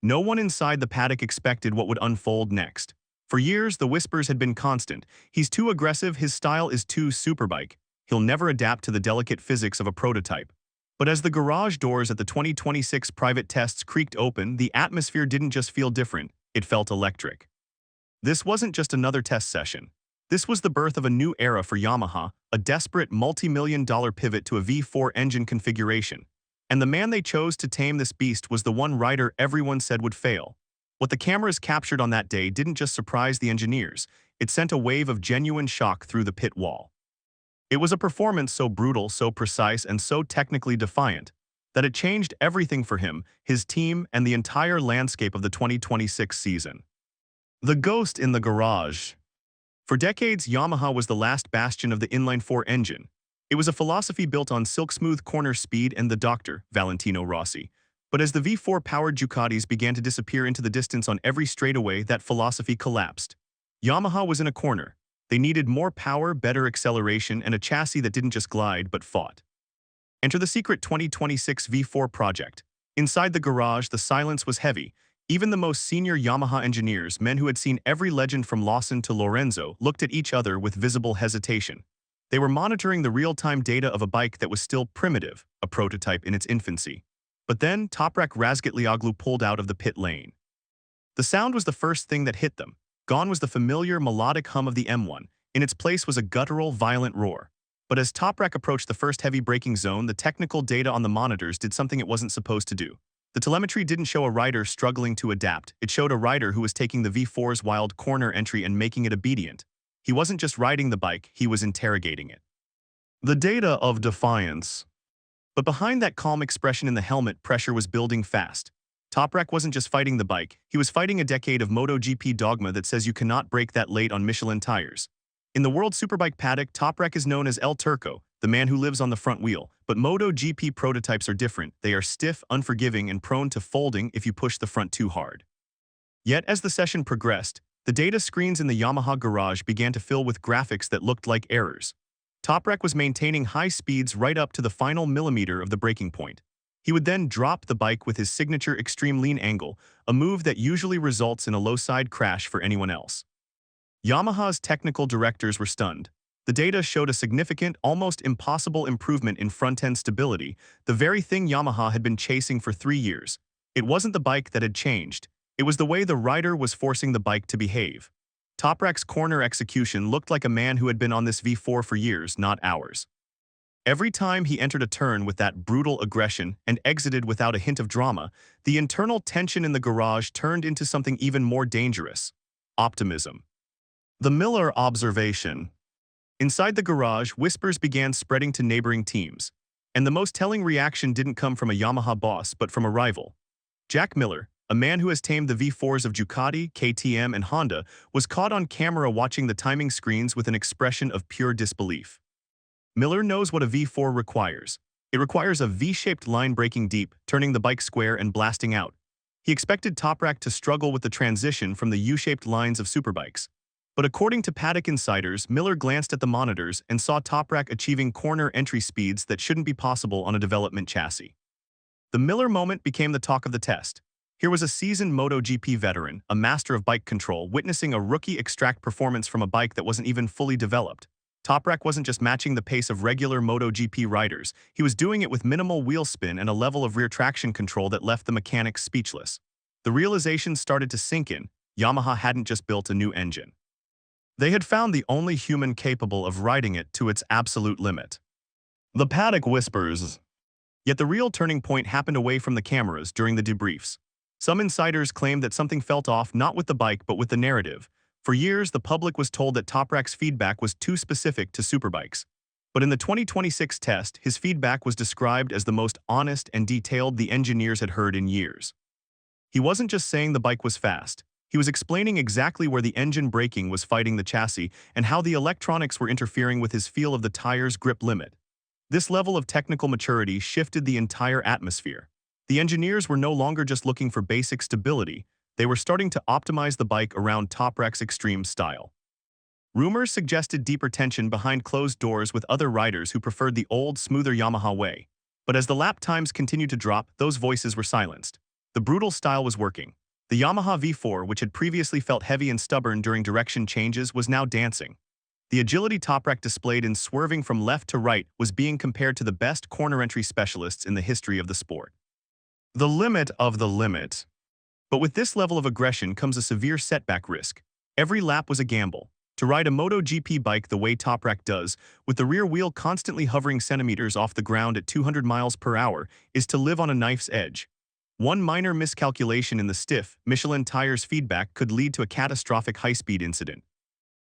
No one inside the paddock expected what would unfold next. For years, the whispers had been constant. He's too aggressive, his style is too superbike. He'll never adapt to the delicate physics of a prototype. But as the garage doors at the 2026 private tests creaked open, the atmosphere didn't just feel different, it felt electric. This wasn't just another test session. This was the birth of a new era for Yamaha, a desperate multi-million-dollar pivot to a V4 engine configuration. And the man they chose to tame this beast was the one rider everyone said would fail. What the cameras captured on that day didn't just surprise the engineers, it sent a wave of genuine shock through the pit wall. It was a performance so brutal, so precise, and so technically defiant that it changed everything for him, his team, and the entire landscape of the 2026 season. The ghost in the garage. For decades, Yamaha was the last bastion of the inline-4 engine. It was a philosophy built on silk-smooth corner speed and the doctor, Valentino Rossi. But as the V4-powered Ducatis began to disappear into the distance on every straightaway, that philosophy collapsed. Yamaha was in a corner. They needed more power, better acceleration, and a chassis that didn't just glide but fought. Enter the secret 2026 V4 project. Inside the garage, the silence was heavy. Even the most senior Yamaha engineers, men who had seen every legend from Lawson to Lorenzo, looked at each other with visible hesitation. They were monitoring the real-time data of a bike that was still primitive, a prototype in its infancy. But then, Toprak Razgatlioglu pulled out of the pit lane. The sound was the first thing that hit them. Gone was the familiar melodic hum of the M1. In its place was a guttural, violent roar. But as Toprak approached the first heavy braking zone, the technical data on the monitors did something it wasn't supposed to do. The telemetry didn't show a rider struggling to adapt. It showed a rider who was taking the V4's wild corner entry and making it obedient. He wasn't just riding the bike, he was interrogating it. The data of defiance. But behind that calm expression in the helmet, pressure was building fast. Toprak wasn't just fighting the bike, he was fighting a decade of MotoGP dogma that says you cannot brake that late on Michelin tires. In the World Superbike paddock, Toprak is known as El Turco, the man who lives on the front wheel. But MotoGP prototypes are different. They are stiff, unforgiving, and prone to folding if you push the front too hard. Yet as the session progressed, the data screens in the Yamaha garage began to fill with graphics that looked like errors. Toprak was maintaining high speeds right up to the final millimeter of the braking point. He would then drop the bike with his signature extreme lean angle, a move that usually results in a low-side crash for anyone else. Yamaha's technical directors were stunned. The data showed a significant, almost impossible improvement in front-end stability, the very thing Yamaha had been chasing for 3 years. It wasn't the bike that had changed. It was the way the rider was forcing the bike to behave. Toprak's corner execution looked like a man who had been on this V4 for years, not hours. Every time he entered a turn with that brutal aggression and exited without a hint of drama, the internal tension in the garage turned into something even more dangerous: optimism. The Miller observation. Inside the garage, whispers began spreading to neighboring teams. And the most telling reaction didn't come from a Yamaha boss, but from a rival. Jack Miller, a man who has tamed the V4s of Ducati, KTM, and Honda, was caught on camera watching the timing screens with an expression of pure disbelief. Miller knows what a V4 requires. It requires a V-shaped line braking deep, turning the bike square and blasting out. He expected Toprak to struggle with the transition from the U-shaped lines of superbikes. But according to Paddock insiders, Miller glanced at the monitors and saw Toprak achieving corner entry speeds that shouldn't be possible on a development chassis. The Miller moment became the talk of the test. Here was a seasoned MotoGP veteran, a master of bike control, witnessing a rookie extract performance from a bike that wasn't even fully developed. Toprak wasn't just matching the pace of regular MotoGP riders, he was doing it with minimal wheel spin and a level of rear traction control that left the mechanics speechless. The realization started to sink in: Yamaha hadn't just built a new engine. They had found the only human capable of riding it to its absolute limit. The paddock whispers. Yet the real turning point happened away from the cameras during the debriefs. Some insiders claimed that something felt off not with the bike but with the narrative. For years, the public was told that Toprak's feedback was too specific to superbikes. But in the 2026 test, his feedback was described as the most honest and detailed the engineers had heard in years. He wasn't just saying the bike was fast. He was explaining exactly where the engine braking was fighting the chassis and how the electronics were interfering with his feel of the tire's grip limit. This level of technical maturity shifted the entire atmosphere. The engineers were no longer just looking for basic stability, they were starting to optimize the bike around Toprak's extreme style. Rumors suggested deeper tension behind closed doors with other riders who preferred the old, smoother Yamaha way. But as the lap times continued to drop, those voices were silenced. The brutal style was working. The Yamaha V4, which had previously felt heavy and stubborn during direction changes, was now dancing. The agility Toprak displayed in swerving from left to right was being compared to the best corner entry specialists in the history of the sport. The limit of the limit. But with this level of aggression comes a severe setback risk. Every lap was a gamble. To ride a MotoGP bike the way Toprak does, with the rear wheel constantly hovering centimeters off the ground at 200 miles per hour, is to live on a knife's edge. One minor miscalculation in the stiff, Michelin tires feedback could lead to a catastrophic high-speed incident.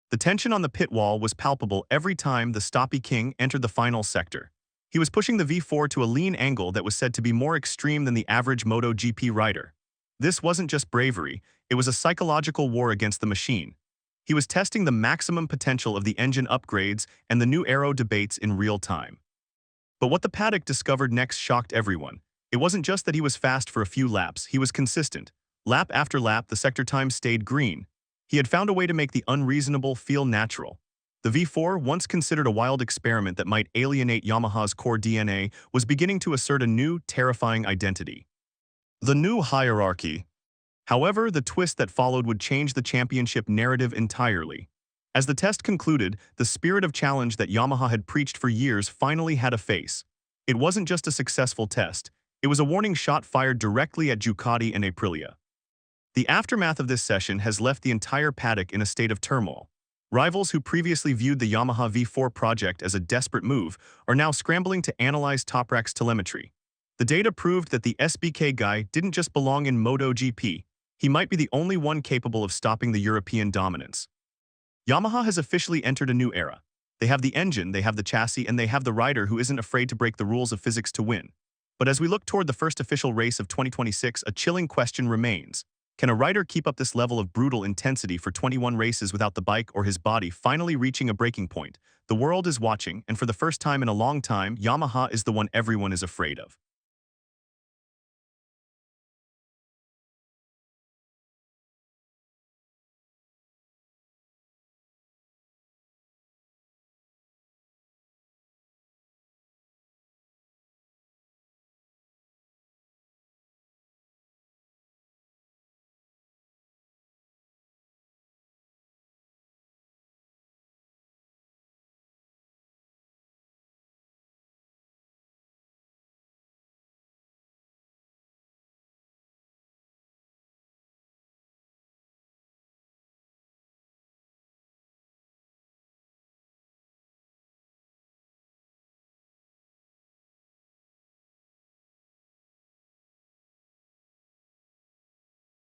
The tension on the pit wall was palpable every time the Stoppy King entered the final sector. He was pushing the V4 to a lean angle that was said to be more extreme than the average MotoGP rider. This wasn't just bravery, it was a psychological war against the machine. He was testing the maximum potential of the engine upgrades and the new aero debates in real time. But what the Paddock discovered next shocked everyone. It wasn't just that he was fast for a few laps, he was consistent. Lap after lap, the sector time stayed green. He had found a way to make the unreasonable feel natural. The V4, once considered a wild experiment that might alienate Yamaha's core DNA, was beginning to assert a new, terrifying identity. The new hierarchy. However, the twist that followed would change the championship narrative entirely. As the test concluded, the spirit of challenge that Yamaha had preached for years finally had a face. It wasn't just a successful test, it was a warning shot fired directly at Ducati and Aprilia. The aftermath of this session has left the entire paddock in a state of turmoil. Rivals who previously viewed the Yamaha V4 project as a desperate move are now scrambling to analyze Toprak's telemetry. The data proved that the SBK guy didn't just belong in MotoGP, he might be the only one capable of stopping the European dominance. Yamaha has officially entered a new era. They have the engine, they have the chassis, and they have the rider who isn't afraid to break the rules of physics to win. But as we look toward the first official race of 2026, a chilling question remains. Can a rider keep up this level of brutal intensity for 21 races without the bike or his body finally reaching a breaking point? The world is watching, and for the first time in a long time, Yamaha is the one everyone is afraid of.